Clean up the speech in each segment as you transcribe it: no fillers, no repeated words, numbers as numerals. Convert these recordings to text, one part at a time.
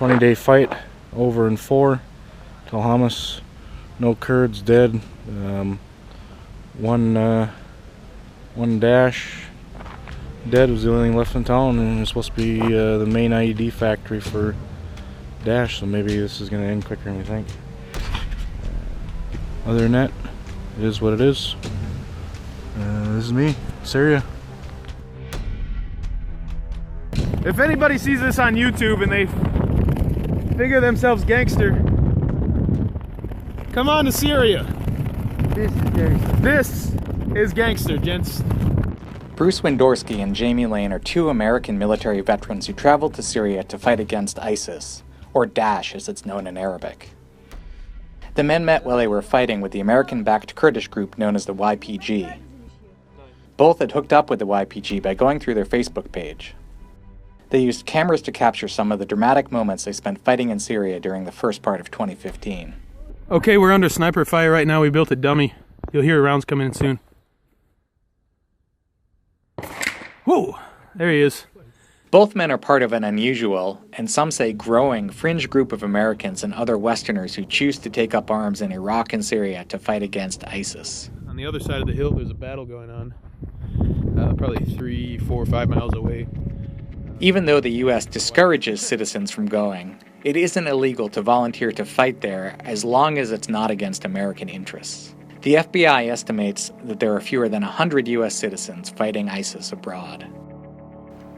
20-day fight over in 4. Tell Hamas, no Kurds dead. One Daesh dead was the only thing left in town, and it's supposed to be the main IED factory for Daesh, so maybe this is going to end quicker than we think. Other than that, it is what it is. This is me, Syria. If anybody sees this on YouTube and they figure themselves gangster, come on to Syria. This is gangster. This is gangster, gents. Bruce Windorski and Jamie Lane are 2 American military veterans who traveled to Syria to fight against ISIS, or Daesh as it's known in Arabic. The men met while they were fighting with the American-backed Kurdish group known as the YPG. Both had hooked up with the YPG by going through their Facebook page. They used cameras to capture some of the dramatic moments they spent fighting in Syria during the first part of 2015. Okay, we're under sniper fire right now. We built a dummy. You'll hear rounds coming in soon. Whoa, there he is. Both men are part of an unusual, and some say growing, fringe group of Americans and other Westerners who choose to take up arms in Iraq and Syria to fight against ISIS. On the other side of the hill, there's a battle going on. Probably 3, 4, 5 miles away. Even though the U.S. discourages citizens from going, it isn't illegal to volunteer to fight there as long as it's not against American interests. The FBI estimates that there are fewer than 100 U.S. citizens fighting ISIS abroad.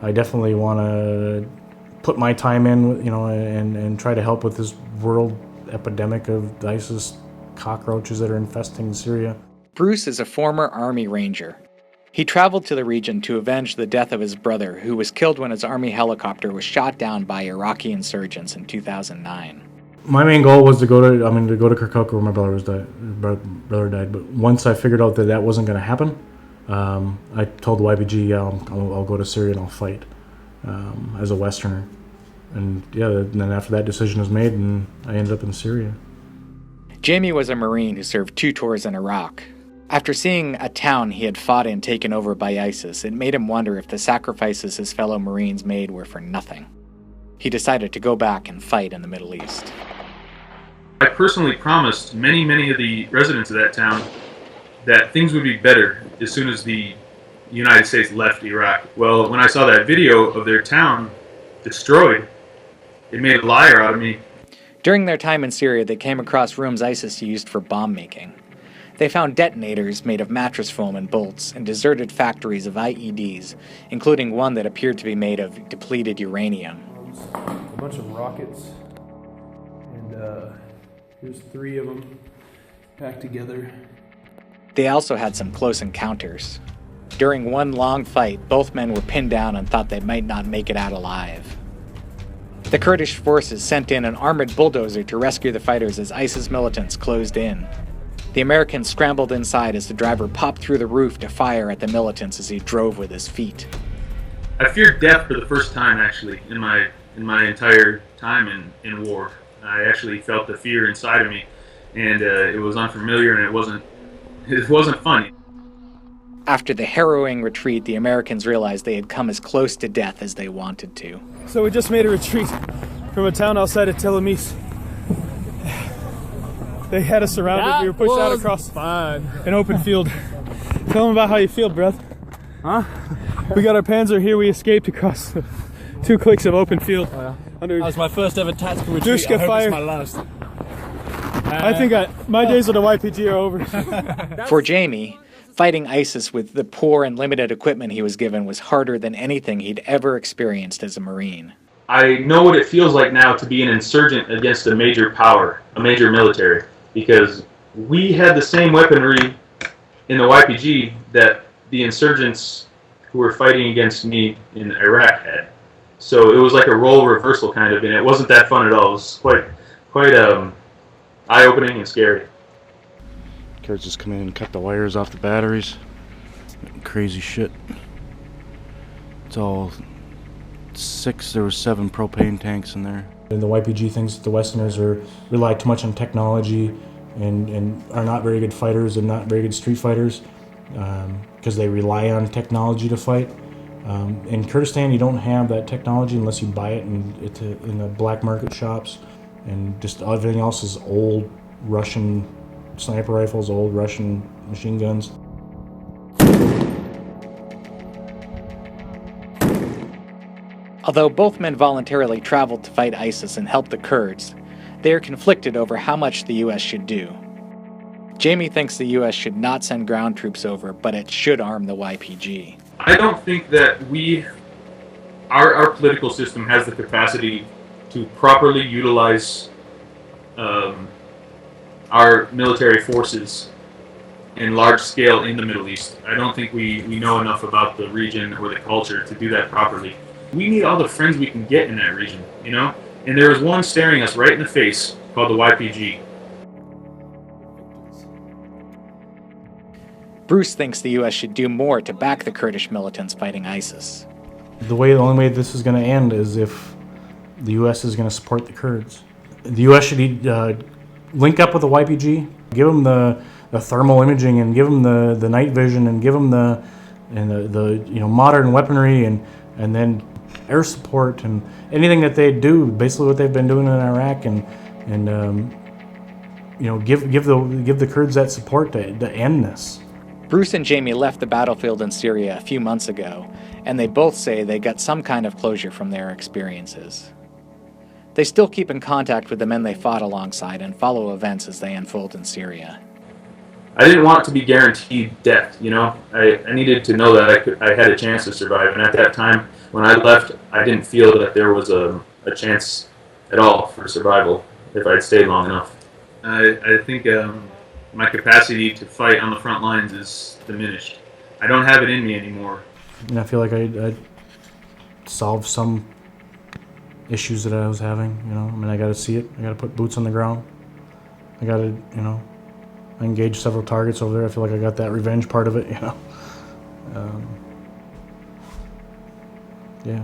I definitely want to put my time in, and try to help with this world epidemic of ISIS cockroaches that are infesting Syria. Bruce is a former Army Ranger. He traveled to the region to avenge the death of his brother, who was killed when his Army helicopter was shot down by Iraqi insurgents in 2009. My main goal was to go to Kirkuk where my brother died. But once I figured out that that wasn't going to happen, I told the YPG, I'll go to Syria and I'll fight as a Westerner. And then after that decision was made, and I ended up in Syria. Jamie was a Marine who served 2 tours in Iraq. After seeing a town he had fought in taken over by ISIS, it made him wonder if the sacrifices his fellow Marines made were for nothing. He decided to go back and fight in the Middle East. I personally promised many of the residents of that town that things would be better as soon as the United States left Iraq. Well, when I saw that video of their town destroyed, it made a liar out of me. During their time in Syria, they came across rooms ISIS used for bomb making. They found detonators made of mattress foam and bolts and deserted factories of IEDs, including one that appeared to be made of depleted uranium. A bunch of rockets, and here's 3 of them packed together. They also had some close encounters. During one long fight, both men were pinned down and thought they might not make it out alive. The Kurdish forces sent in an armored bulldozer to rescue the fighters as ISIS militants closed in. The Americans scrambled inside as the driver popped through the roof to fire at the militants as he drove with his feet. I feared death for the first time, actually, in my entire time in war. I actually felt the fear inside of me, and it was unfamiliar, and it wasn't funny. After the harrowing retreat, the Americans realized they had come as close to death as they wanted to. So we just made a retreat from a town outside of Tel Amis. They had us surrounded. We were pushed out across an open field. Tell them about how you feel, bruv. Huh? We got our Panzer here. We escaped across 2 clicks of open field. Oh, yeah. Under That was my first ever tactical retreat. Dushka I hope fire. it's my last. I think my days with the YPG are over. For Jamie, fighting ISIS with the poor and limited equipment he was given was harder than anything he'd ever experienced as a Marine. I know what it feels like now to be an insurgent against a major power, a major military, because we had the same weaponry in the YPG that the insurgents who were fighting against me in Iraq had. So it was like a role reversal kind of, and it wasn't that fun at all. It was quite eye-opening and scary. Kurds just come in and cut the wires off the batteries. Crazy shit. It's all 6, there were 7 propane tanks in there. And the YPG thinks that the Westerners rely too much on technology and are not very good fighters and not very good street fighters because they rely on technology to fight. In Kurdistan, you don't have that technology unless you buy it in the black market shops, and just everything else is old Russian sniper rifles, old Russian machine guns. Although both men voluntarily traveled to fight ISIS and help the Kurds, they are conflicted over how much the US should do. Jamie thinks the US should not send ground troops over, but it should arm the YPG. I don't think that our political system has the capacity to properly utilize our military forces in large scale in the Middle East. I don't think we know enough about the region or the culture to do that properly. We need all the friends we can get in that region, you know? And there is one staring us right in the face called the YPG. Bruce thinks the US should do more to back the Kurdish militants fighting ISIS. The only way this is going to end is if the U.S. is going to support the Kurds. The U.S. should link up with the YPG, give them the thermal imaging, and give them the night vision, and give them the modern weaponry, and then air support and anything that they do. Basically, what they've been doing in Iraq, and give the Kurds that support to end this. Bruce and Jamie left the battlefield in Syria a few months ago, and they both say they got some kind of closure from their experiences. They still keep in contact with the men they fought alongside and follow events as they unfold in Syria. I didn't want to be guaranteed death, you know? I needed to know that I had a chance to survive, and at that time, when I left, I didn't feel that there was a chance at all for survival if I'd stayed long enough. I think my capacity to fight on the front lines is diminished. I don't have it in me anymore. And I feel like I solved some issues that I was having, you know? I mean, I got to see it. I got to put boots on the ground. I got to, I engaged several targets over there. I feel like I got that revenge part of it, you know? Yeah.